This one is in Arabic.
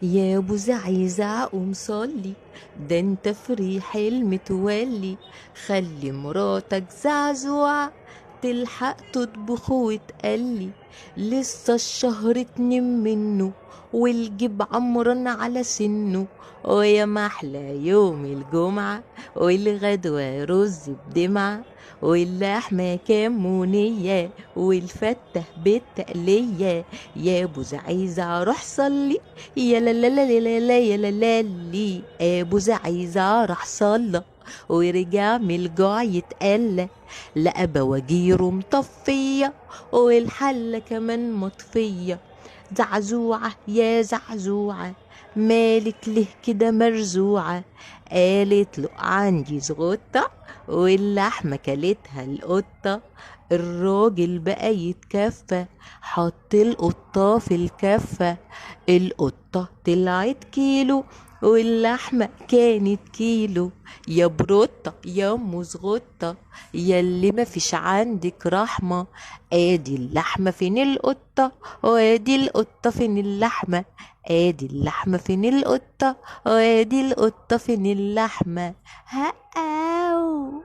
يا ابو زعيزع قوم صلي، ده انت في ريح المتولي. خلي مراتك زعزوعة تلحق تطبخ وتقلي. لسه الشهر اتنين منه، والجيب عمران على سنه. ويا محلى يوم الجمعة، والغدوة رز بدمعة، واللحمة كمونية، والفتة بالتقلية. يا ابو زعيزع روح صلي، يا لا لا لا لا لا يا لا لا لي. ابو زعيزع راح صلى ورجع من الجوع يتقلى، لقى بواجيره مطفية والحلة كمان مطفية. زعزوعة يا زعزوعة، مالك ليه كده مرزوعة؟ قالت له عندي زغطة واللحمة كلتها القطة. الراجل بقى يتكفى، حط القطة في الكفة. القطة طلعت كيلو واللحمة كانت كيلو. يا بروطة يا مزغطة، ياللي مفيش عندك رحمة. ادي اللحمة فين القطة، وادي القطة فين اللحمة. ادي اللحمة فين القطة، وادي القطة فين اللحمة. هقاو.